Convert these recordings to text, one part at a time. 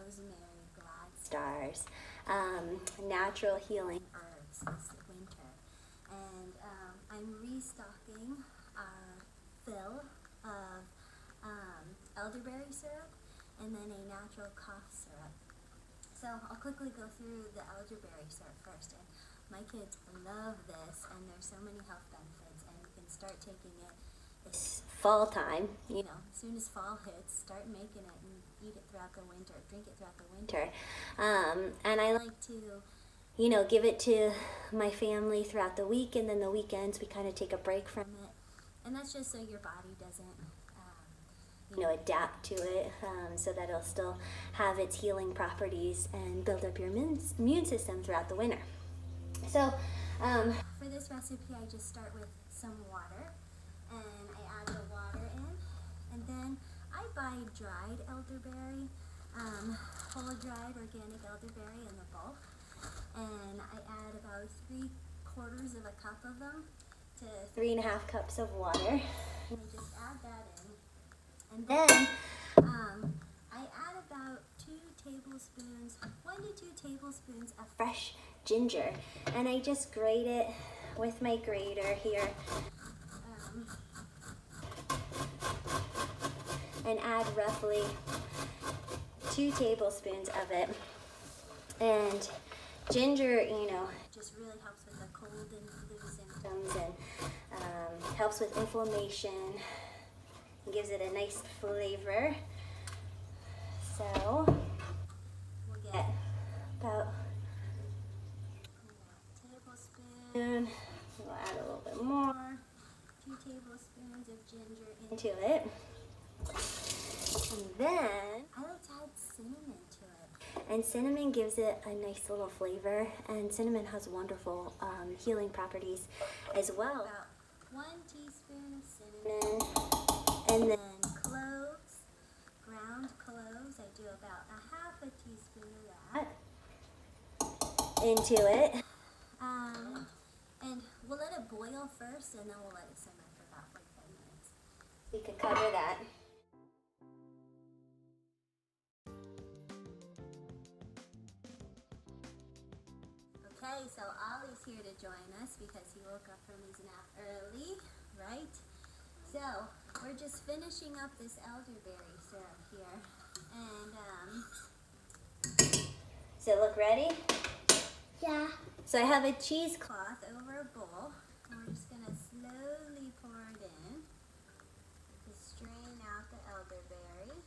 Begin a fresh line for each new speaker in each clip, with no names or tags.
rosemary, glad stars, natural healing herbs this winter. And I'm restocking our fill of elderberry syrup and then a natural cough syrup. So I'll quickly go through the elderberry syrup first. And my kids love this, and there's so many health benefits, and you can start taking it. It's fall time, you know, as soon as fall hits, start making it and eat it throughout the winter, drink it throughout the winter. And I like to, you know, give it to my family throughout the week, and then the weekends we kind of take a break from it. And that's just so your body doesn't, you know, adapt to it, so that it'll still have its healing properties and build up your immune system throughout the winter. So for this recipe, I just start with some water, and I add the water in, and then I buy dried elderberry, whole dried organic elderberry in the bulk, and I add about 3/4 of a cup of them to 3.5 cups of water, and I just add that in. And then I add about 1 to 2 tablespoons of fresh ginger, and I just grate it with my grater here, and add roughly 2 tablespoons of it. And ginger, you know, just really helps with the cold and flu symptoms, and helps with inflammation. Gives it a nice flavor. So we'll get about a tablespoon. We'll add a little bit more. 2 tablespoons of ginger into it. And then I like to add cinnamon to it. And cinnamon gives it a nice little flavor. And cinnamon has wonderful healing properties as well. About 1 teaspoon of cinnamon. And then cloves, ground cloves, I do about 1/2 teaspoon of that into it. And we'll let it boil first, and then we'll let it simmer for about 45 minutes. We can cover that. Okay, so Ollie's here to join us because he woke up from his nap early, right? So we're just finishing up this elderberry syrup here, and so look, ready? Yeah. So I have a cheesecloth over a bowl, and we're just gonna slowly pour it in to strain out the elderberry.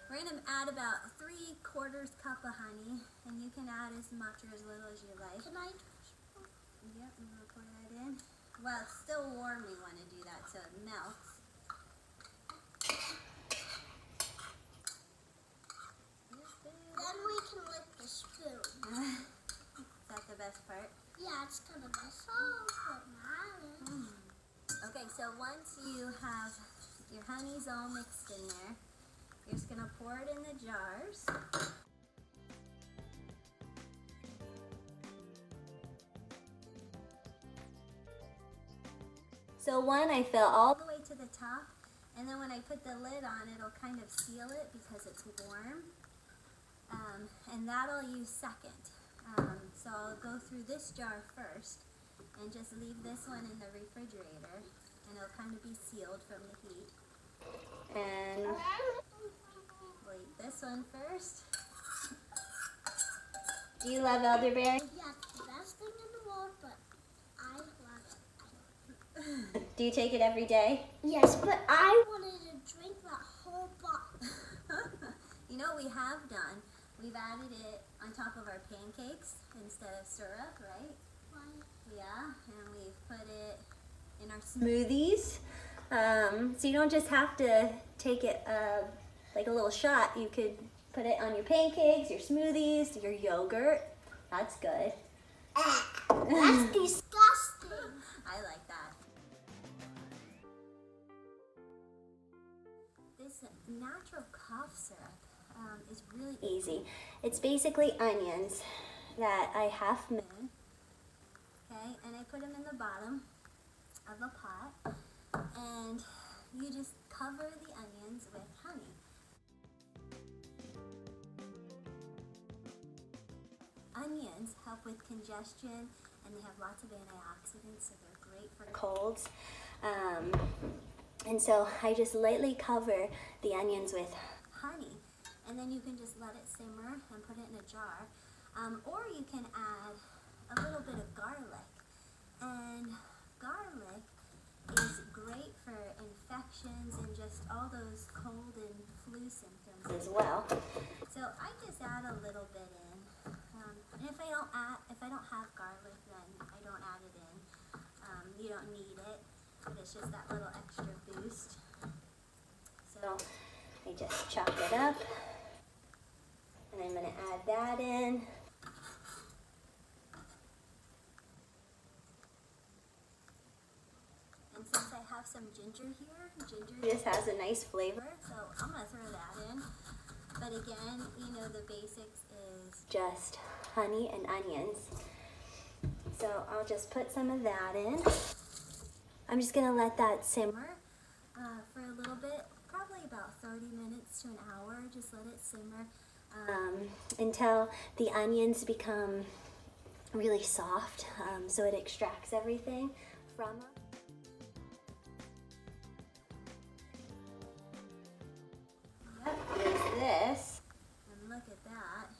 We're going to add about 3/4 cup of honey, and you can add as much or as little as you like. Can I? Yep, I'm going to pour that in. Well, it's still warm, we want to do that so it melts.
Then we can lick the spoon.
Is that the best part?
Yeah, it's kind of best.
Okay, so once you have your honeys all mixed in there, you're just going to pour it in the jars. So one, I fill all the way to the top, and then when I put the lid on, it'll kind of seal it because it's warm. And that I'll use second. So I'll go through this jar first and just leave this one in the refrigerator, and it'll kind of be sealed from the heat. And we'll eat this one first. Do you love elderberry?
Yeah, it's the best thing in the world, but I love it.
Do you take it every day?
Yes, but I wanted to drink that whole box.
You know what we have done? We've added it on top of our pancakes instead of syrup, right?
Why?
Yeah, and we've put it in our smoothies. So you don't just have to take it like a little shot. You could put it on your pancakes, your smoothies, your yogurt. That's good.
That's disgusting.
I like that. This natural cough syrup is really easy. It's basically onions that I half moon, okay, and I put them in the bottom of a pot, and you just cover the onions with honey. Onions help with congestion, and they have lots of antioxidants, so they're great for colds. And so I just lightly cover the onions with honey, and then you can just let it simmer and put it in a jar. Or you can add a little bit of garlic. And garlic is great for infections and just all those cold and flu symptoms as well. So I just add a little bit in. And if I don't have garlic, then I don't add it in. You don't need it, but it's just that little extra boost. So I just chop it up, and I'm going to add that in. And since I have some ginger here, ginger just has a nice flavor, so I'm going to throw that in. But again, you know, the basics is just honey and onions. So I'll just put some of that in. I'm just going to let that simmer for a little bit, probably about 30 minutes to an hour. Just let it simmer until the onions become really soft, so it extracts everything from them. Yep, there's this. And look at that.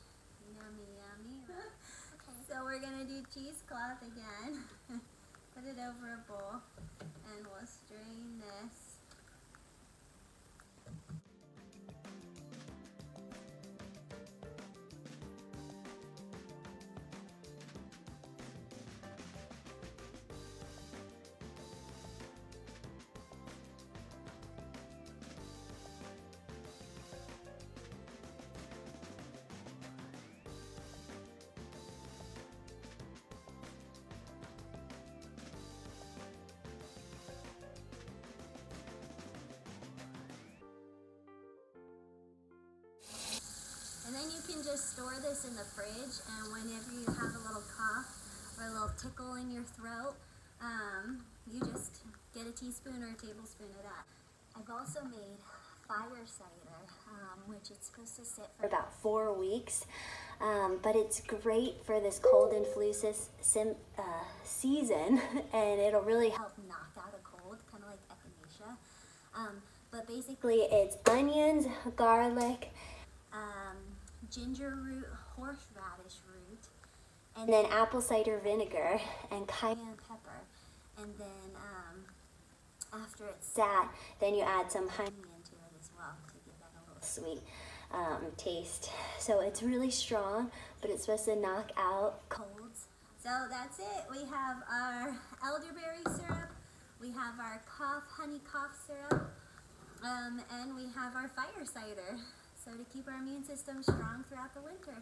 Yummy, yummy. Okay. So we're going to do cheesecloth again. Put it over a bowl, and we'll strain this. And then you can just store this in the fridge, and whenever you have a little cough or a little tickle in your throat, you just get a teaspoon or a tablespoon of that. I've also made fire cider, which it's supposed to sit for about 4 weeks, but it's great for this cold and flu season, and it'll really help knock out a cold, kind of like echinacea. But basically it's onions, garlic, ginger root, horseradish root, and then apple cider vinegar and cayenne pepper. And then after it's sat, then you add some honey into it as well to give that a little sweet taste. So it's really strong, but it's supposed to knock out colds. So that's it. We have our elderberry syrup, we have our honey cough syrup, and we have our fire cider. So to keep our immune system strong throughout the winter.